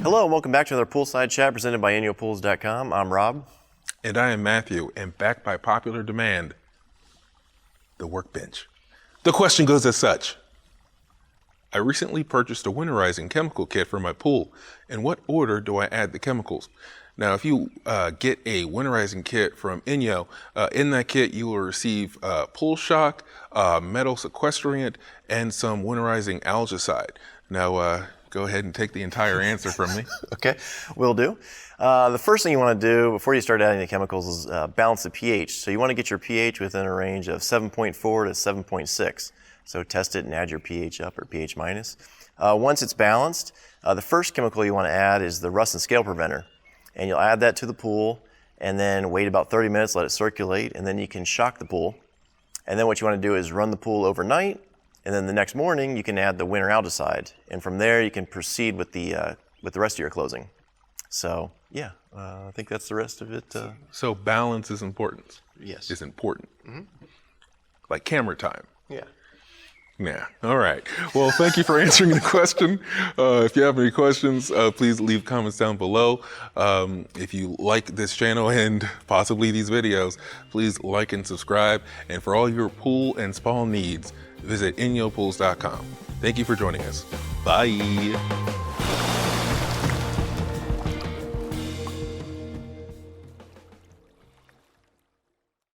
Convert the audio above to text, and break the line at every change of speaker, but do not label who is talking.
Hello and welcome back to another Poolside Chat presented by InyoPools.com. I'm Rob.
And I am Matthew, and backed by popular demand, the workbench. The question goes as such. I recently purchased a winterizing chemical kit for my pool. In what order do I add the chemicals? Now, if you get a winterizing kit from Inyo, in that kit you will receive pool shock, metal sequestrant, and some winterizing algicide. Now, go ahead and take the entire answer from me.
Okay, will do. The first thing you want to do before you start adding the chemicals is balance the pH. So you want to get your pH within a range of 7.4 to 7.6. So test it and add your pH up or pH minus. Once it's balanced, the first chemical you want to add is the rust and scale preventer. And you'll add that to the pool and then wait about 30 minutes, let it circulate, and then you can shock the pool. And then what you want to do is run the pool overnight, and then the next morning you can add the winter algicide. And from there you can proceed with the rest of your closing. So yeah, I think that's the rest of it.
So balance is important.
Yes.
Is important. Like camera time.
Yeah.
Yeah. All right. Well, thank you for answering the question. If you have any questions, please leave comments down below. If you like this channel and possibly these videos, please like and subscribe. And for all your pool and spa needs, visit InyoPools.com. Thank you for joining us. Bye.